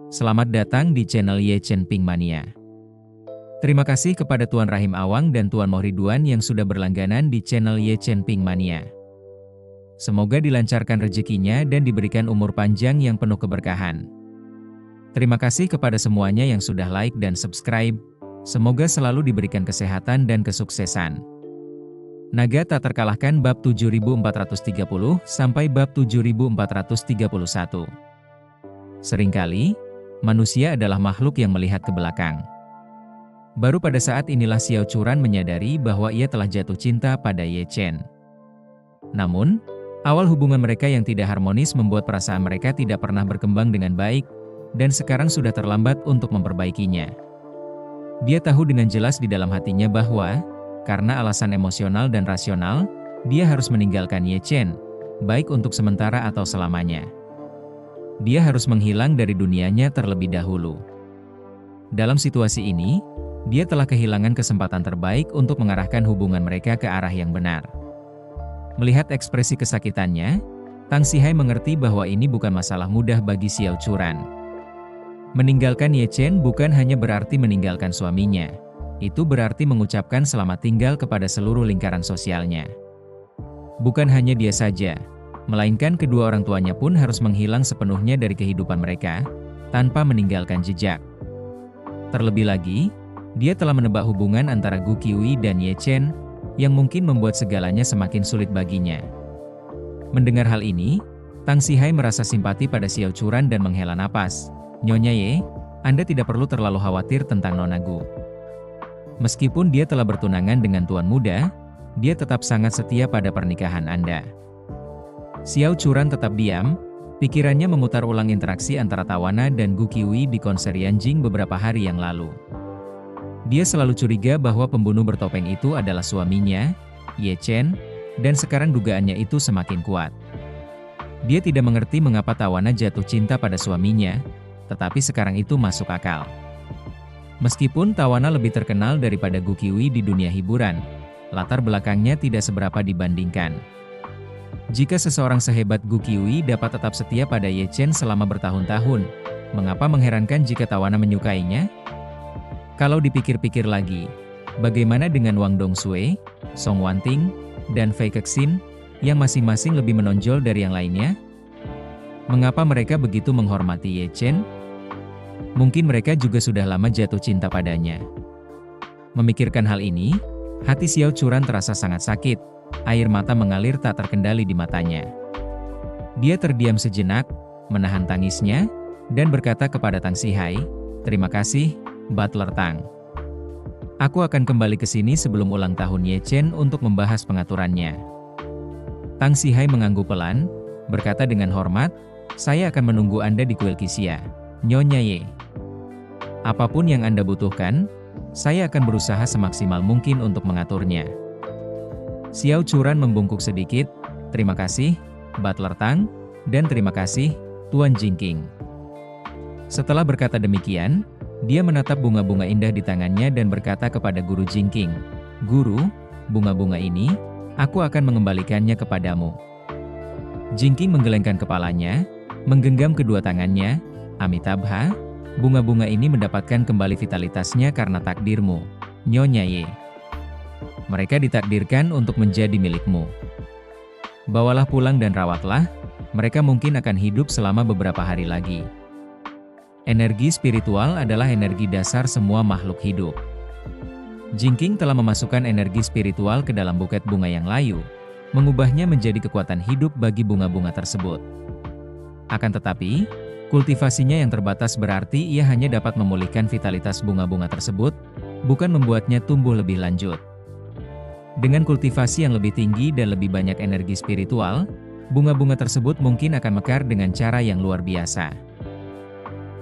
Selamat datang di channel Ye Chen Ping Mania. Terima kasih kepada Tuan Rahim Awang dan Tuan Mohriduan yang sudah berlangganan di channel Ye Chen Ping Mania. Semoga dilancarkan rezekinya dan diberikan umur panjang yang penuh keberkahan. Terima kasih kepada semuanya yang sudah like dan subscribe. Semoga selalu diberikan kesehatan dan kesuksesan. Naga tak terkalahkan bab 7430 sampai bab 7431. Seringkali, manusia adalah makhluk yang melihat ke belakang. Baru pada saat inilah Xiao Churan menyadari bahwa ia telah jatuh cinta pada Ye Chen. Namun, awal hubungan mereka yang tidak harmonis membuat perasaan mereka tidak pernah berkembang dengan baik, dan sekarang sudah terlambat untuk memperbaikinya. Dia tahu dengan jelas di dalam hatinya bahwa, karena alasan emosional dan rasional, dia harus meninggalkan Ye Chen, baik untuk sementara atau selamanya. Dia harus menghilang dari dunianya terlebih dahulu. Dalam situasi ini, dia telah kehilangan kesempatan terbaik untuk mengarahkan hubungan mereka ke arah yang benar. Melihat ekspresi kesakitannya, Tang Sihai mengerti bahwa ini bukan masalah mudah bagi Xiao Churan. Meninggalkan Ye Chen bukan hanya berarti meninggalkan suaminya. Itu berarti mengucapkan selamat tinggal kepada seluruh lingkaran sosialnya. Bukan hanya dia saja, melainkan kedua orang tuanya pun harus menghilang sepenuhnya dari kehidupan mereka, tanpa meninggalkan jejak. Terlebih lagi, dia telah menebak hubungan antara Gu Qihui dan Ye Chen, yang mungkin membuat segalanya semakin sulit baginya. Mendengar hal ini, Tang Sihai merasa simpati pada Xiao Churan dan menghela napas. "Nyonya Ye, Anda tidak perlu terlalu khawatir tentang Nona Gu. Meskipun dia telah bertunangan dengan tuan muda, dia tetap sangat setia pada pernikahan Anda." Xiao Churan tetap diam, pikirannya memutar ulang interaksi antara Tawana dan Gu Qihui di konser Yanjing beberapa hari yang lalu. Dia selalu curiga bahwa pembunuh bertopeng itu adalah suaminya, Ye Chen, dan sekarang dugaannya itu semakin kuat. Dia tidak mengerti mengapa Tawana jatuh cinta pada suaminya, tetapi sekarang itu masuk akal. Meskipun Tawana lebih terkenal daripada Gu Qihui di dunia hiburan, latar belakangnya tidak seberapa dibandingkan. Jika seseorang sehebat Gu Qihui dapat tetap setia pada Ye Chen selama bertahun-tahun, mengapa mengherankan jika Tawana menyukainya? Kalau dipikir-pikir lagi, bagaimana dengan Wang Dongsue, Song Wanting, dan Fei Kexin, yang masing-masing lebih menonjol dari yang lainnya? Mengapa mereka begitu menghormati Ye Chen? Mungkin mereka juga sudah lama jatuh cinta padanya. Memikirkan hal ini, hati Xiao Churan terasa sangat sakit, air mata mengalir tak terkendali di matanya. Dia terdiam sejenak, menahan tangisnya, dan berkata kepada Tang Sihai, "Terima kasih, Butler Tang. Aku akan kembali ke sini sebelum ulang tahun Ye Chen untuk membahas pengaturannya." Tang Sihai mengangguk pelan, berkata dengan hormat, "Saya akan menunggu Anda di kuil Qixia, Nyonya Ye. Apapun yang Anda butuhkan, saya akan berusaha semaksimal mungkin untuk mengaturnya." Xiao Churan membungkuk sedikit, "Terima kasih, Butler Tang, dan terima kasih, Tuan Jingking." Setelah berkata demikian, dia menatap bunga-bunga indah di tangannya dan berkata kepada Guru Jingking, "Guru, bunga-bunga ini, aku akan mengembalikannya kepadamu." Jingking menggelengkan kepalanya, menggenggam kedua tangannya, "Amitabha, bunga-bunga ini mendapatkan kembali vitalitasnya karena takdirmu, Nyonya Ye. Mereka ditakdirkan untuk menjadi milikmu. Bawalah pulang dan rawatlah, mereka mungkin akan hidup selama beberapa hari lagi." Energi spiritual adalah energi dasar semua makhluk hidup. Jingking telah memasukkan energi spiritual ke dalam buket bunga yang layu, mengubahnya menjadi kekuatan hidup bagi bunga-bunga tersebut. Akan tetapi, kultivasinya yang terbatas berarti ia hanya dapat memulihkan vitalitas bunga-bunga tersebut, bukan membuatnya tumbuh lebih lanjut. Dengan kultivasi yang lebih tinggi dan lebih banyak energi spiritual, bunga-bunga tersebut mungkin akan mekar dengan cara yang luar biasa.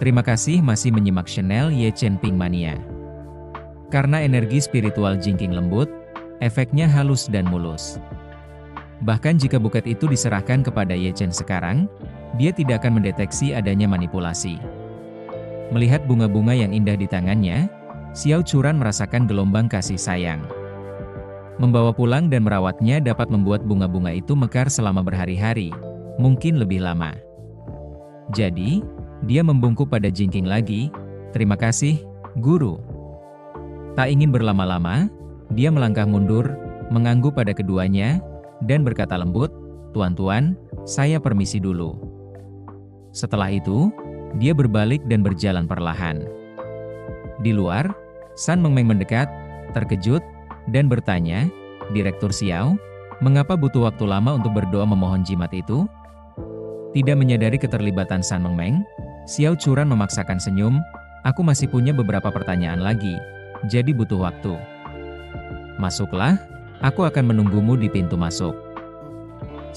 Terima kasih masih menyimak channel Ye Chen Ping Mania. Karena energi spiritual Jingking lembut, efeknya halus dan mulus. Bahkan jika buket itu diserahkan kepada Ye Chen sekarang, dia tidak akan mendeteksi adanya manipulasi. Melihat bunga-bunga yang indah di tangannya, Xiao Churan merasakan gelombang kasih sayang. Membawa pulang dan merawatnya dapat membuat bunga-bunga itu mekar selama berhari-hari, mungkin lebih lama. Jadi, Dia membungkuk pada Jingking lagi. "Terima kasih, Guru." Tak ingin berlama-lama, dia melangkah mundur, mengangguk pada keduanya, dan berkata lembut, "Tuan-tuan, saya permisi dulu." Setelah itu, dia berbalik dan berjalan perlahan. Di luar, San Mengmeng mendekat, terkejut, dan bertanya, "Direktur Xiao, mengapa butuh waktu lama untuk berdoa memohon jimat itu?" Tidak menyadari keterlibatan San Mengmeng, Xiao Churan memaksakan senyum, "Aku masih punya beberapa pertanyaan lagi, jadi butuh waktu. Masuklah, aku akan menunggumu di pintu masuk."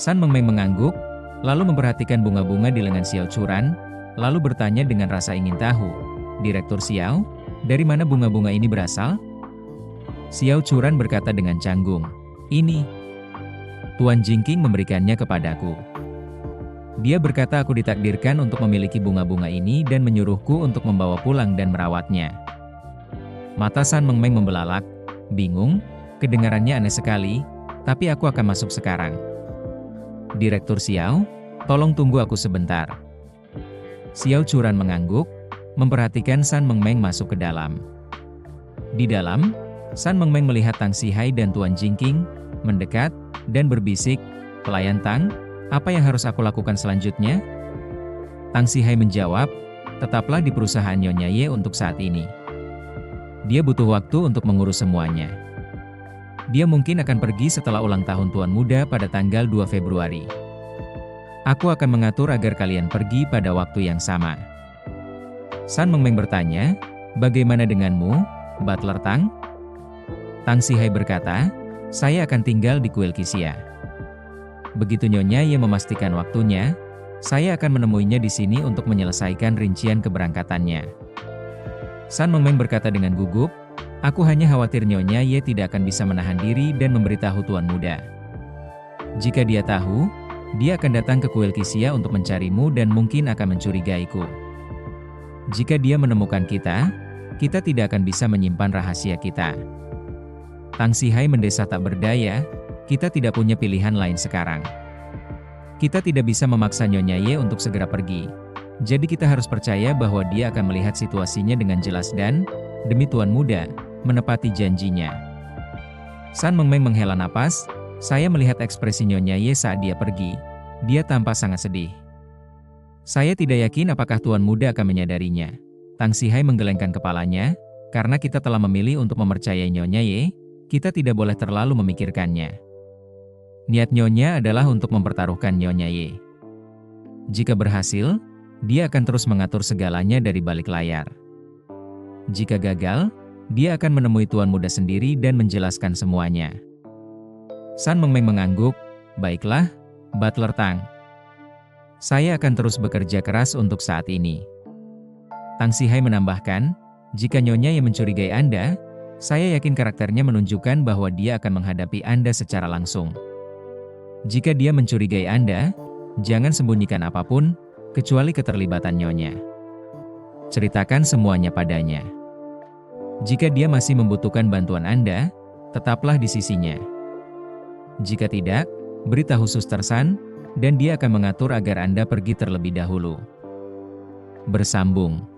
San Mengmeng mengangguk, lalu memperhatikan bunga-bunga di lengan Xiao Churan, lalu bertanya dengan rasa ingin tahu, "Direktur Xiao, dari mana bunga-bunga ini berasal?" Xiao Churan berkata dengan canggung, "Ini. Tuan Jingking memberikannya kepadaku. Dia berkata aku ditakdirkan untuk memiliki bunga-bunga ini dan menyuruhku untuk membawa pulang dan merawatnya." Mata San Mengmeng membelalak, bingung, kedengarannya aneh sekali, "Tapi aku akan masuk sekarang." "Direktur Xiao, tolong tunggu aku sebentar." Xiao Churan mengangguk, memperhatikan San Mengmeng masuk ke dalam. Di dalam, San Mengmeng melihat Tang Sihai dan Tuan Jingking mendekat dan berbisik, "Pelayan Tang, apa yang harus aku lakukan selanjutnya?" Tang Sihai menjawab, "Tetaplah di perusahaan Nyonya Ye untuk saat ini. Dia butuh waktu untuk mengurus semuanya. Dia mungkin akan pergi setelah ulang tahun Tuan Muda pada tanggal 2 Februari. Aku akan mengatur agar kalian pergi pada waktu yang sama." San Mengmeng bertanya, "Bagaimana denganmu, Butler Tang?" Tang Sihai berkata, "Saya akan tinggal di kuil Qixia. Begitu Nyonya Ye memastikan waktunya, saya akan menemuinya di sini untuk menyelesaikan rincian keberangkatannya." San Mengmeng berkata dengan gugup, "Aku hanya khawatir Nyonya Ye tidak akan bisa menahan diri dan memberitahu Tuan Muda. Jika dia tahu, dia akan datang ke kuil Qixia untuk mencarimu dan mungkin akan mencurigaiku. Jika dia menemukan kita tidak akan bisa menyimpan rahasia kita." Tang Sihai mendesah tak berdaya, "Kita tidak punya pilihan lain sekarang. Kita tidak bisa memaksa Nyonya Ye untuk segera pergi. Jadi kita harus percaya bahwa dia akan melihat situasinya dengan jelas dan, demi Tuan Muda, menepati janjinya." San Mengmeng menghela napas, "Saya melihat ekspresi Nyonya Ye saat dia pergi. Dia tampak sangat sedih. Saya tidak yakin apakah Tuan Muda akan menyadarinya." Tang Sihai menggelengkan kepalanya, "Karena kita telah memilih untuk mempercayai Nyonya Ye, kita tidak boleh terlalu memikirkannya. Niat Nyonya adalah untuk mempertaruhkan Nyonya Ye. Jika berhasil, dia akan terus mengatur segalanya dari balik layar. Jika gagal, dia akan menemui Tuan Muda sendiri dan menjelaskan semuanya." San Mengmeng mengangguk, "Baiklah, Butler Tang. Saya akan terus bekerja keras untuk saat ini." Tang Sihai menambahkan, "Jika Nyonya Ye mencurigai Anda, saya yakin karakternya menunjukkan bahwa dia akan menghadapi Anda secara langsung. Jika dia mencurigai Anda, jangan sembunyikan apapun, kecuali keterlibatan Nyonya. Ceritakan semuanya padanya. Jika dia masih membutuhkan bantuan Anda, tetaplah di sisinya. Jika tidak, beritahu Suster San, dan dia akan mengatur agar Anda pergi terlebih dahulu." Bersambung.